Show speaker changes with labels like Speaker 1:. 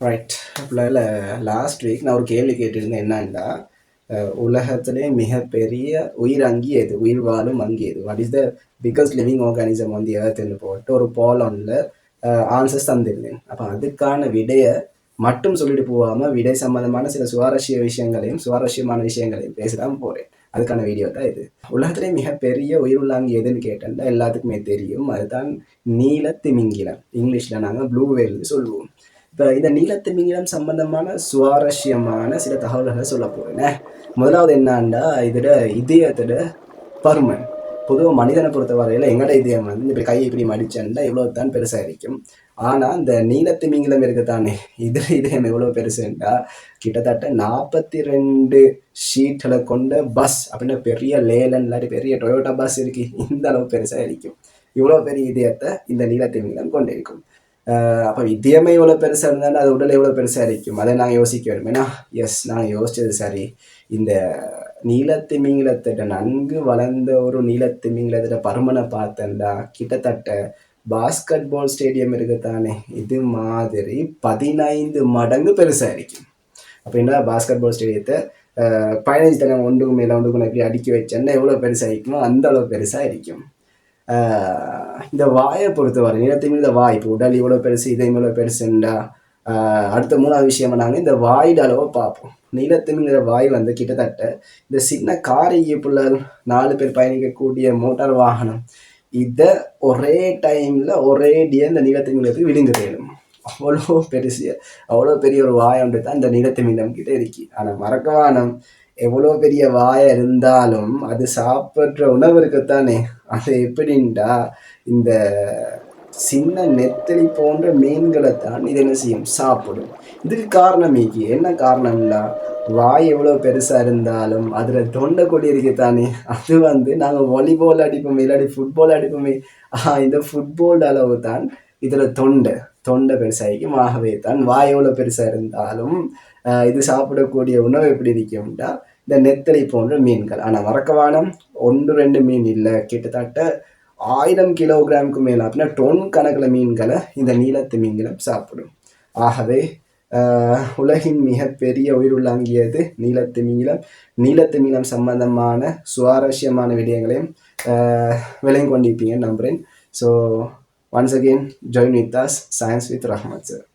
Speaker 1: Right. அப்படில last week நான் ஒரு கேள்வி கேட்டிருந்தேன். என்னன்னா, உலகத்திலே மிகப்பெரிய உயிரங்கி எது? உயிர் வாழும் அங்கி எது? What is the biggest living organism on the எர்த்ன்னு போட்டு ஒரு போல் ஒன்ல ஆன்சர்ஸ் தந்திருந்தேன். அப்போ அதுக்கான விடையை மட்டும் சொல்லிட்டு போகாம விடை சம்பந்தமான சில சுவாரஸ்யமான விஷயங்களையும் பேசதான் போறேன். அதுக்கான வீடியோ தான் இது. உலகத்திலே மிகப்பெரிய உயிருள்ளாங்கி எதுன்னு கேட்டேன்னா எல்லாத்துக்குமே தெரியும். அதுதான் நீலத்திமிங்கிலம். இங்கிலீஷ்ல நாங்கள் ப்ளூ வேல்னு சொல்லுவோம். இப்போ இந்த நீலத்திமிங்கிலம் சம்பந்தமான சுவாரஸ்யமான சில தகவல்களை சொல்ல போறேன். முதலாவது என்னன்னா, இதோட இதயத்தோட பருமன். பொதுவாக மனிதனை பொறுத்த வரையில் எங்கட இதயம் வந்து இப்படி கை இப்படி மடிச்சேன்னா இவ்வளோ தான் பெருசாக இருக்கும். ஆனால் இந்த நீலத்திமிங்கிலம் இருக்குதானே, இதயம் எவ்வளோ பெருசுண்டா கிட்டத்தட்ட 42 ஷீட்களை கொண்ட பஸ் அப்படின்னா பெரிய லேலன் இல்லாட்டி பெரிய டொயோட்டா பஸ் இருக்கு, இந்த அளவு பெருசாக இருக்கும். இவ்வளோ பெரிய இதயத்தை இந்த நீலத்திமிங்கிலம் கொண்டிருக்கும். அப்போ இதயமே இவ்வளோ பெருசாக இருந்தாலும் அது உடல் எவ்வளோ பெருசாக இருக்கும், அதை நாங்கள் யோசிக்க வேண்டும். ஏன்னா எஸ், நாங்கள் யோசிச்சது சரி. இந்த நீலத்திமிங்கிலத்திட்ட நன்கு வளர்ந்த ஒரு நீலத்திமிங்கிலத்திட்ட பருமனை பார்த்தேன்டா கிட்டத்தட்ட பாஸ்கெட் பால் ஸ்டேடியம் இருக்குதானே, இது மாதிரி 15 மடங்கு பெருசாக இருக்கும். அப்படின்னா பாஸ்கெட் பால் ஸ்டேடியத்தை 15 தடம் ஒன்றுக்கு மேலே ஒன்றுக்கு எப்படி அடுக்கி வச்சேன்னா எவ்வளோ பெருசாக இருக்குமோ அந்த அளவு பெருசாக இருக்கும். இந்த வாயை பொறுத்தவரை நீலத்திமிங்கில வாய், இப்போ உடல் இவ்வளோ பெருசு, இதயம் இவ்வளோ பெருசுண்டா அடுத்த மூணாவது விஷயம் நாங்கள் இந்த வாயோட அளவை பார்ப்போம். நீலத்திமிங்கிற வாய் வந்து கிட்டத்தட்ட இந்த சின்ன கார் இயப்புள்ள 4 பேர் பயணிக்கக்கூடிய மோட்டார் வாகனம் இதை ஒரே டைமில் ஒரே டியே இந்த நீலத்திமிங்கலத்துக்கு விழுங்குறேனும். அவ்வளோ பெரிய ஒரு வாயொன்று தான் இந்த நீலத்திமிங்கம் கிட்ட இருக்கு. ஆனால் மறக்கவானம், எவ்வளோ பெரிய வாயை இருந்தாலும் அது சாப்பிட்ற உணவு இருக்குத்தானே, அது எப்படின்டா இந்த சின்ன நெத்தலி போன்ற மீன்களை தான் இது என்ன செய்யும், சாப்பிடும். இதுக்கு காரணம் என்ன காரணம்னா, வாய் எவ்வளோ பெருசாக இருந்தாலும் அதில் தொண்டை கொடி இருக்குதானே, அது வந்து நாங்கள் வாலிபால் அடிப்போமே இல்லாட்டி ஃபுட்பால் அடிப்போமே, இந்த ஃபுட்பால் அளவு தான் இதில் தொண்டை பெருசாகிக்கும். ஆகவே தான் வாய் எவ்வளோ பெருசாக இருந்தாலும் இது சாப்பிடக்கூடிய உணவு எப்படி இருக்கும்டா இந்த நெத்தலி போன்ற மீன்கள். ஆனால் மறக்கவானம் 1-2 மீன் இல்லை, கிட்டத்தட்ட 1000 கிலோகிராமுக்கு மேலே அப்படின்னா டொன் கணக்கில் மீன்களை இந்த நீலத்திமிங்கிலம் சாப்பிடும். ஆகவே உலகின் மிகப்பெரிய உயிருள்ளாங்கியது நீலத்திமிங்கிலம். நீலத்திமிங்கிலம் சம்பந்தமான சுவாரஸ்யமான விடயங்களையும் விளங்கி கொண்டிருப்பீங்கன்னு நம்புகிறேன். So once again join with us science with Rahmat sir.